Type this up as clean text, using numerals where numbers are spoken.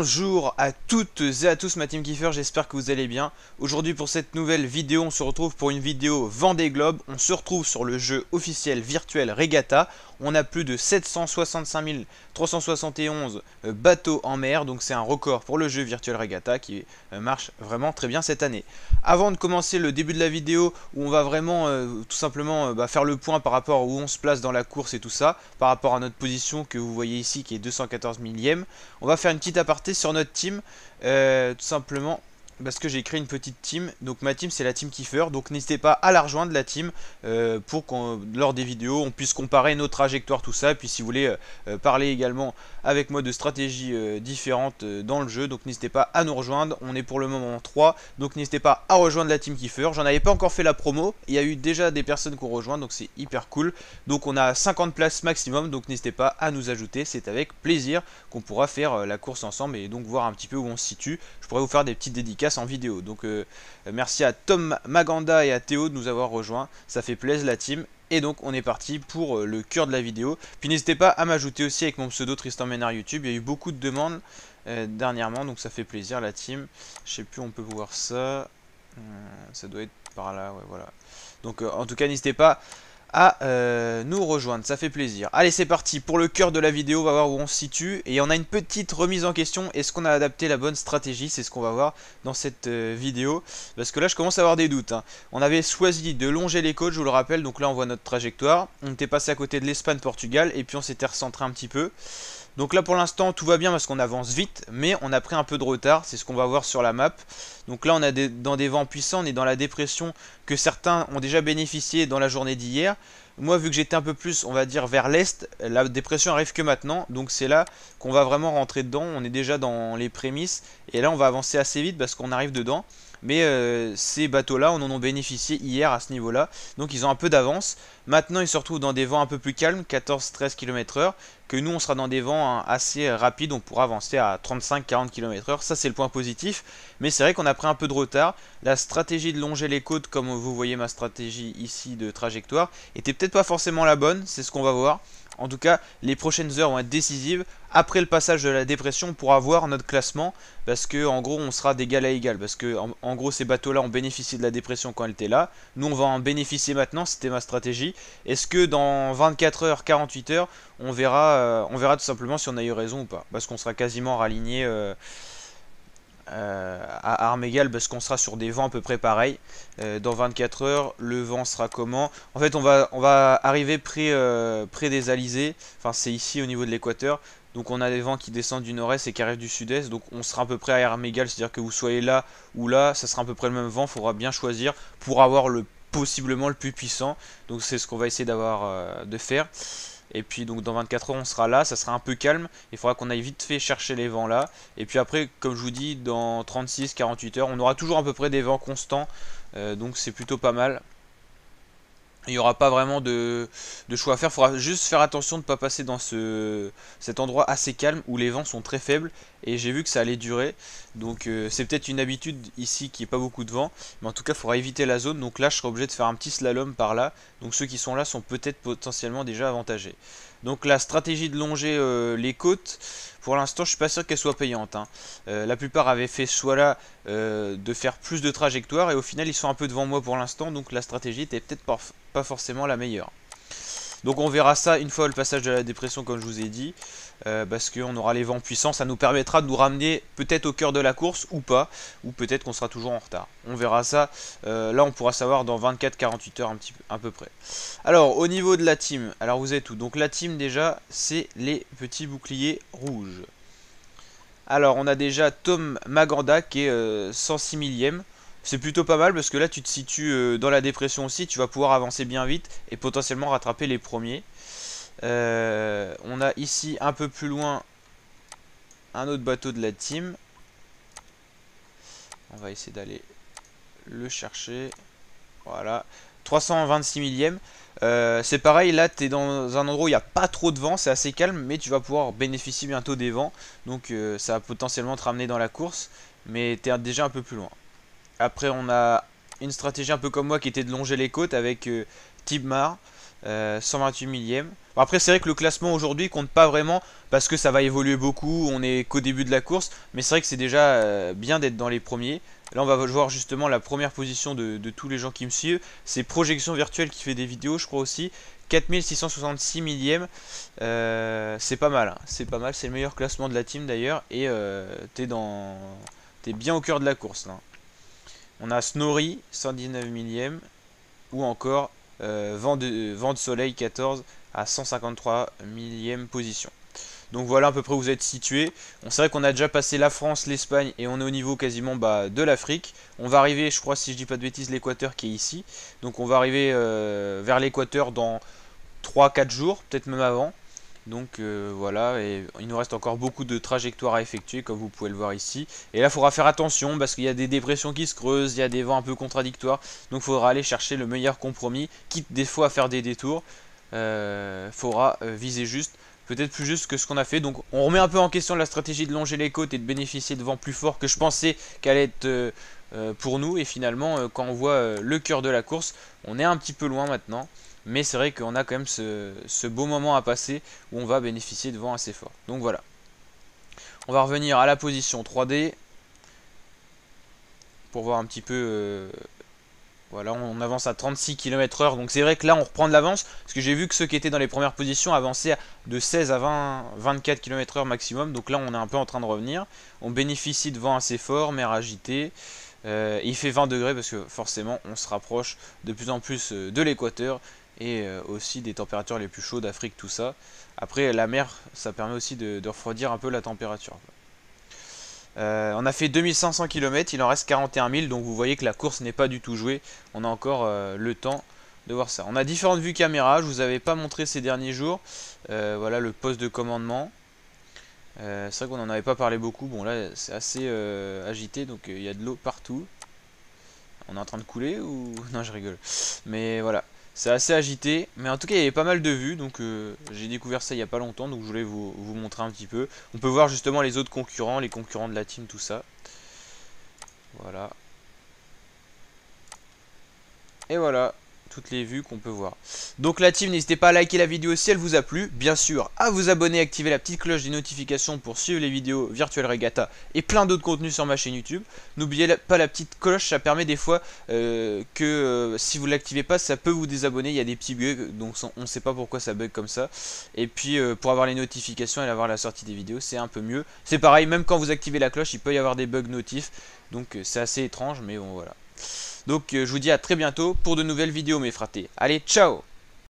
Bonjour à toutes et à tous, ma team Kiefer, j'espère que vous allez bien. Aujourd'hui pour cette nouvelle vidéo, on se retrouve pour une vidéo Vendée Globe. On se retrouve sur le jeu officiel virtuel Regatta. On a plus de 765 371 bateaux en mer, donc c'est un record pour le jeu virtuel Regatta qui marche vraiment très bien cette année. Avant de commencer le début de la vidéo où on va vraiment tout simplement faire le point par rapport à où on se place dans la course et tout ça, par rapport à notre position que vous voyez ici qui est 214 millième, on va faire une petite aparté sur notre team, tout simplement parce que j'ai créé une petite team. Donc ma team c'est la team Kiefer, donc n'hésitez pas à la rejoindre la team pour qu'on lors des vidéos on puisse comparer nos trajectoires, tout ça. Et puis si vous voulez parler également avec moi de stratégies différentes dans le jeu, donc n'hésitez pas à nous rejoindre. On est pour le moment en 3, donc n'hésitez pas à rejoindre la team Kiefer. J'en avais pas encore fait la promo, il y a eu déjà des personnes qui ont rejoint, donc c'est hyper cool. Donc on a 50 places maximum, donc n'hésitez pas à nous ajouter, c'est avec plaisir qu'on pourra faire la course ensemble et donc voir un petit peu où on se situe. Je pourrais vous faire des petites dédicaces en vidéo. Donc merci à Tom Maganda et à Théo de nous avoir rejoints, ça fait plaisir la team. Et donc on est parti pour le cœur de la vidéo. Puis n'hésitez pas à m'ajouter aussi avec mon pseudo Tristan Ménard YouTube. Il y a eu beaucoup de demandes dernièrement, donc ça fait plaisir la team. Je sais plus, on peut voir ça. Ça doit être par là, ouais, voilà. Donc en tout cas n'hésitez pas à nous rejoindre, ça fait plaisir. Allez, c'est parti pour le cœur de la vidéo, on va voir où on se situe. Et on a une petite remise en question, est-ce qu'on a adapté la bonne stratégie? C'est ce qu'on va voir dans cette vidéo. Parce que là je commence à avoir des doutes, hein. On avait choisi de longer les côtes, je vous le rappelle. Donc là on voit notre trajectoire. On était passé à côté de l'Espagne, Portugal. Et puis on s'était recentré un petit peu. Donc là pour l'instant tout va bien parce qu'on avance vite, mais on a pris un peu de retard, c'est ce qu'on va voir sur la map. Donc là on est dans des vents puissants, on est dans la dépression que certains ont déjà bénéficié dans la journée d'hier. Moi vu que j'étais un peu plus, on va dire, vers l'est, la dépression arrive que maintenant, donc c'est là qu'on va vraiment rentrer dedans. On est déjà dans les prémices, et là on va avancer assez vite parce qu'on arrive dedans. Mais ces bateaux-là, on en ont bénéficié hier à ce niveau-là. Donc ils ont un peu d'avance. Maintenant, ils se retrouvent dans des vents un peu plus calmes, 14-13 km/h. Que nous, on sera dans des vents assez rapides. On pourra avancer à 35-40 km/h. Ça, c'est le point positif. Mais c'est vrai qu'on a pris un peu de retard. La stratégie de longer les côtes, comme vous voyez ma stratégie ici de trajectoire, était peut-être pas forcément la bonne. C'est ce qu'on va voir. En tout cas, les prochaines heures vont être décisives. Après le passage de la dépression, on pourra voir notre classement. Parce que en gros, on sera d'égal à égal. Parce que en gros, ces bateaux-là ont bénéficié de la dépression quand elle était là. Nous, on va en bénéficier maintenant. C'était ma stratégie. Est-ce que dans 24 heures, 48 heures, on verra tout simplement si on a eu raison ou pas. Parce qu'on sera quasiment raligné à armes égales, parce qu'on sera sur des vents à peu près pareils. Dans 24 heures, le vent sera comment? En fait, on va arriver près des alizés. Enfin, c'est ici au niveau de l'équateur. Donc on a des vents qui descendent du nord-est et qui arrivent du sud-est. Donc on sera à peu près à armes égales. C'est-à-dire que vous soyez là ou là, ça sera à peu près le même vent. Il faudra bien choisir pour avoir possiblement le plus puissant. Donc c'est ce qu'on va essayer de faire. Et puis donc dans 24 heures on sera là, ça sera un peu calme. Il faudra qu'on aille vite fait chercher les vents là. Et puis après, comme je vous dis, dans 36-48 heures, on aura toujours à peu près des vents constants. Donc c'est plutôt pas mal. Il n'y aura pas vraiment de choix à faire. Il faudra juste faire attention de ne pas passer dans cet endroit assez calme où les vents sont très faibles. Et j'ai vu que ça allait durer. Donc c'est peut-être une habitude ici qu'il n'y ait pas beaucoup de vent. Mais en tout cas, il faudra éviter la zone. Donc là, je serai obligé de faire un petit slalom par là. Donc ceux qui sont là sont peut-être potentiellement déjà avantagés. Donc la stratégie de longer les côtes, pour l'instant je suis pas sûr qu'elle soit payante, hein. La plupart avaient fait ce choix là de faire plus de trajectoires et au final ils sont un peu devant moi pour l'instant, donc la stratégie était peut-être pas forcément la meilleure. Donc on verra ça une fois le passage de la dépression, comme je vous ai dit, parce qu'on aura les vents puissants, ça nous permettra de nous ramener peut-être au cœur de la course ou pas, ou peut-être qu'on sera toujours en retard. On verra ça, là on pourra savoir dans 24-48 heures à peu près. Alors au niveau de la team, alors vous êtes où? Donc la team déjà c'est les petits boucliers rouges. Alors on a déjà Tom Maganda qui est 106 millième. C'est plutôt pas mal parce que là tu te situes dans la dépression aussi, tu vas pouvoir avancer bien vite et potentiellement rattraper les premiers. On a ici un peu plus loin un autre bateau de la team. On va essayer d'aller le chercher. Voilà, 326 millième. C'est pareil, là tu es dans un endroit où il n'y a pas trop de vent, c'est assez calme, mais tu vas pouvoir bénéficier bientôt des vents. Donc ça va potentiellement te ramener dans la course, mais tu es déjà un peu plus loin. Après on a une stratégie un peu comme moi qui était de longer les côtes avec Tibmar. 128 millième. Bon, après c'est vrai que le classement aujourd'hui compte pas vraiment parce que ça va évoluer beaucoup, on est qu'au début de la course, mais c'est vrai que c'est déjà bien d'être dans les premiers. Là on va voir justement la première position de tous les gens qui me suivent. C'est Projection Virtuelle qui fait des vidéos, je crois aussi. 4666 millième. C'est pas mal, hein. C'est pas mal, c'est le meilleur classement de la team d'ailleurs. Et t'es bien au cœur de la course là. On a Snorri, 119 millième. Ou encore Vent de Soleil 14 à 153 millième position. Donc voilà à peu près où vous êtes situé. C'est vrai qu'on a déjà passé la France, l'Espagne et on est au niveau quasiment de l'Afrique. On va arriver, je crois si je dis pas de bêtises, l'Équateur qui est ici. Donc on va arriver vers l'Équateur dans 3-4 jours, peut-être même avant. Donc voilà, et il nous reste encore beaucoup de trajectoires à effectuer comme vous pouvez le voir ici. Et là il faudra faire attention parce qu'il y a des dépressions qui se creusent, il y a des vents un peu contradictoires. Donc il faudra aller chercher le meilleur compromis, quitte des fois à faire des détours. Faudra viser juste, peut-être plus juste que ce qu'on a fait. Donc on remet un peu en question la stratégie de longer les côtes et de bénéficier de vents plus forts que je pensais qu'elle allait être pour nous. Et finalement quand on voit le cœur de la course, on est un petit peu loin maintenant. Mais c'est vrai qu'on a quand même ce beau moment à passer où on va bénéficier de vents assez forts. Donc voilà. On va revenir à la position 3D. Pour voir un petit peu... voilà, on avance à 36 km/h. Donc c'est vrai que là on reprend de l'avance. Parce que j'ai vu que ceux qui étaient dans les premières positions avançaient de 16 à 24 km/h maximum. Donc là on est un peu en train de revenir. On bénéficie de vents assez forts, mer agitée. Il fait 20 degrés parce que forcément on se rapproche de plus en plus de l'équateur. Et aussi des températures les plus chaudes d'Afrique, tout ça. Après la mer ça permet aussi de refroidir un peu la température. On a fait 2500 km, il en reste 41 000, donc vous voyez que la course n'est pas du tout jouée. On a encore le temps de voir ça. On a différentes vues caméra, je vous avais pas montré ces derniers jours. Voilà le poste de commandement. C'est vrai qu'on n'en avait pas parlé beaucoup, bon là c'est assez agité, donc il y a de l'eau partout. On est en train de couler ou... Non je rigole. Mais voilà. C'est assez agité, mais en tout cas il y avait pas mal de vues, donc j'ai découvert ça il n'y a pas longtemps, donc je voulais vous montrer un petit peu. On peut voir justement les autres concurrents, les concurrents de la team, tout ça. Voilà. Et voilà, toutes les vues qu'on peut voir. Donc la team, n'hésitez pas à liker la vidéo si elle vous a plu. Bien sûr, à vous abonner, activer la petite cloche des notifications pour suivre les vidéos Virtual Regatta et plein d'autres contenus sur ma chaîne YouTube. N'oubliez pas la petite cloche, ça permet des fois que si vous l'activez pas, ça peut vous désabonner. Il y a des petits bugs, donc on ne sait pas pourquoi ça bug comme ça. Et puis pour avoir les notifications et avoir la sortie des vidéos, c'est un peu mieux. C'est pareil, même quand vous activez la cloche, il peut y avoir des bugs notifs. Donc c'est assez étrange, mais bon voilà. Donc je vous dis à très bientôt pour de nouvelles vidéos mes fratés. Allez, ciao!